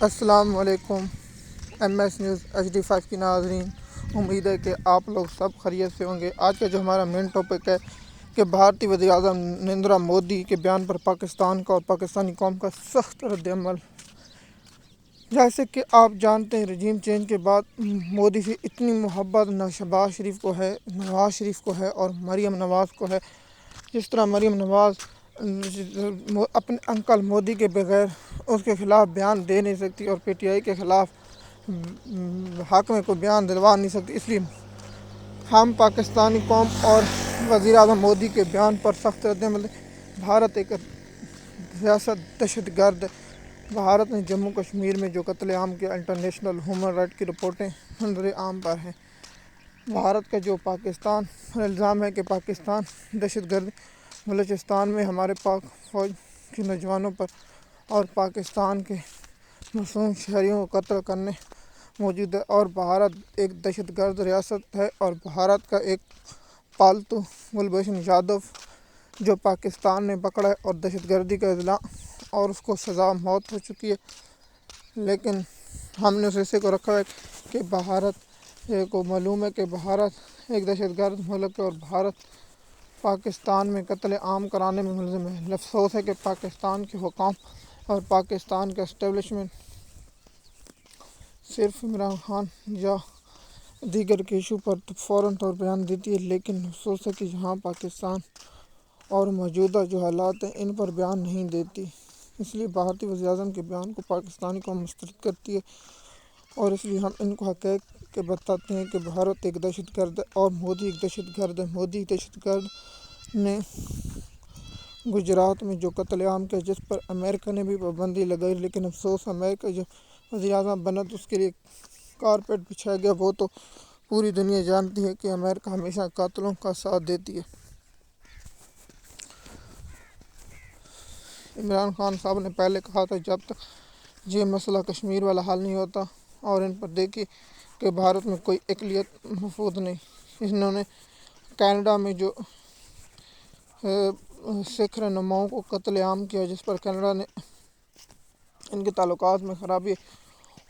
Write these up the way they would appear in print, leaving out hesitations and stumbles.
السلام علیکم M S news HD5 کی ناظرین، امید ہے کہ آپ لوگ سب خیریت سے ہوں گے۔ آج کا جو ہمارا مین ٹاپک ہے کہ بھارتی وزیر اعظم نریندر مودی کے بیان پر پاکستان کا اور پاکستانی قوم کا سخت رد عمل۔ جیسے کہ آپ جانتے ہیں، رجیم چینج کے بعد مودی سے اتنی محبت نہ شہباز شریف کو ہے، نواز شریف کو ہے اور مریم نواز کو ہے۔ جس طرح مریم نواز اپنے انکل مودی کے بغیر اس کے خلاف بیان دے نہیں سکتی اور PTI کے خلاف حق میں کوئی بیان دلوا نہیں سکتی، اس لیے ہم پاکستانی قوم اور وزیر اعظم مودی کے بیان پر سخت رد عمل۔ بھارت ایک ریاست دہشت گرد۔ بھارت نے جموں کشمیر میں جو قتل عام کیا، انٹرنیشنل ہیومن رائٹ کی رپورٹیں منظر عام پر ہیں۔ بھارت کا جو پاکستان پر الزام ہے کہ پاکستان دہشت گرد، بلوچستان میں ہمارے پاک فوج کے نوجوانوں پر اور پاکستان کے معصوم شہریوں کو قتل کرنے موجود ہے، اور بھارت ایک دہشت گرد ریاست ہے، اور بھارت کا ایک پالتو کلبھوشن یادو جو پاکستان نے پکڑا ہے اور دہشت گردی کا اضلاع اور اس کو سزا موت ہو چکی ہے، لیکن ہم نے اس حصے کو رکھا ہے کہ بھارت کو معلوم ہے کہ بھارت ایک دہشت گرد ملک ہے اور بھارت پاکستان میں قتل عام کرانے میں ملزم ہے۔ افسوس ہے کہ پاکستان کے حکام اور پاکستان کا اسٹیبلشمنٹ صرف عمران خان یا دیگر کے ایشو پر فوراً طور بیان دیتی ہے، لیکن افسوس ہے کہ یہاں پاکستان اور موجودہ جو حالات ہیں ان پر بیان نہیں دیتی۔ اس لیے بھارتی وزیر اعظم کے بیان کو پاکستانی قوم مسترد کرتی ہے، اور اس لیے ہم ان کو حقائق کے بتاتے ہیں کہ بھارت ایک دہشت گرد ہے اور مودی ایک دہشت گرد ہے۔ مودی دہشت گرد نے گجرات میں جو قتل عام کیا، جس پر امریکہ نے بھی پابندی لگائی، لیکن افسوس امریکہ جو وزیر اعظم بنا تو اس کے لیے کارپیٹ بچھایا گیا۔ وہ تو پوری دنیا جانتی ہے کہ امریکہ ہمیشہ قاتلوں کا ساتھ دیتی ہے۔ عمران خان صاحب نے پہلے کہا تھا جب تک یہ مسئلہ کشمیر والا حل نہیں ہوتا، اور ان پر دیکھیے کہ بھارت میں کوئی اقلیت محفوظ نہیں۔ انہوں نے کینیڈا میں جو سکھ رہنماؤں کو قتل عام کیا، جس پر کینیڈا نے ان کے تعلقات میں خرابی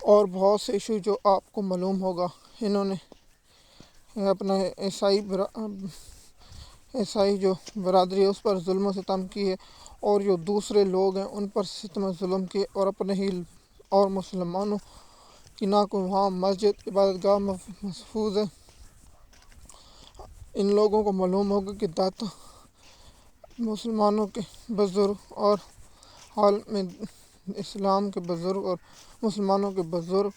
اور بہت سے ایشو جو آپ کو معلوم ہوگا۔ انہوں نے اپنا عیسائی جو برادری ہے اس پر ظلم و ستم کی ہے، اور جو دوسرے لوگ ہیں ان پر ستم و ظلم کیے، اور اپنے ہی اور مسلمانوں کی نہ کوئی وہاں مسجد عبادت گاہ محفوظ ہے۔ ان لوگوں کو معلوم ہوگا کہ داتا مسلمانوں کے بزرگ اور عالم اسلام کے بزرگ اور مسلمانوں کے بزرگ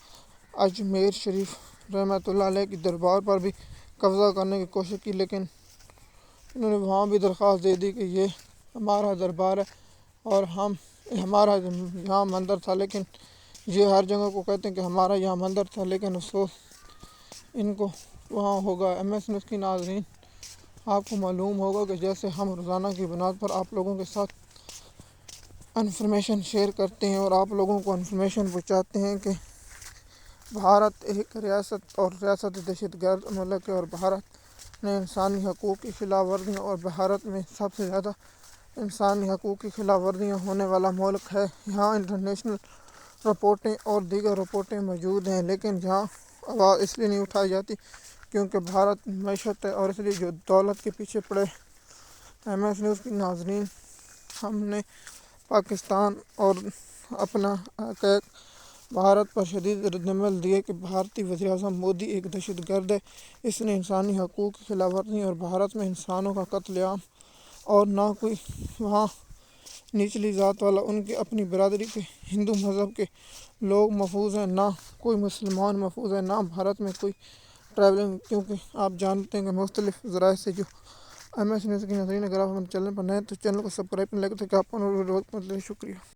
اجمیر شریف رحمۃ اللہ علیہ کی دربار پر بھی قبضہ کرنے کی کوشش کی، لیکن انہوں نے وہاں بھی درخواست دے دی کہ یہ ہمارا دربار ہے اور ہمارا یہاں مندر تھا، لیکن یہ ہر جگہ کو کہتے ہیں کہ ہمارا یہاں مندر تھا، لیکن افسوس ان کو وہاں ہوگا۔ MS نیوز کی ناظرین، آپ کو معلوم ہوگا کہ جیسے ہم روزانہ کی بنیاد پر آپ لوگوں کے ساتھ انفارمیشن شیئر کرتے ہیں اور آپ لوگوں کو انفارمیشن پہنچاتے ہیں کہ بھارت ایک ریاست اور ریاست دہشت گرد ملک ہے، اور بھارت نے انسانی حقوق کی خلاف ورزیاں، اور بھارت میں سب سے زیادہ انسانی حقوق کی خلاف ورزیاں ہونے والا ملک ہے۔ یہاں انٹرنیشنل رپورٹیں اور دیگر رپورٹیں موجود ہیں، لیکن یہاں آواز اس لیے نہیں اٹھائی جاتی کیونکہ بھارت معیشت ہے، اور اس لیے جو دولت کے پیچھے پڑے۔ MS نیوز کی ناظرین، ہم نے پاکستان اور اپنا حقائق بھارت پر شدید رد عمل دیے کہ بھارتی وزیر اعظم مودی ایک دہشت گرد ہے۔ اس نے انسانی حقوق کی خلاف ورزی اور بھارت میں انسانوں کا قتل عام، اور نہ کوئی وہاں نچلی ذات والا، ان کے اپنی برادری کے ہندو مذہب کے لوگ محفوظ ہیں، نہ کوئی مسلمان محفوظ ہے، نہ بھارت میں کوئی ٹریولنگ، کیونکہ آپ جانتے ہیں کہ مختلف ذرائع سے جو MS نیوز کی ناظرین، اگر آپ ہمارے چینل پر نئے ہیں تو چینل کو سبسکرائب کریں، لائک کریں تاکہ آپ کو شکریہ۔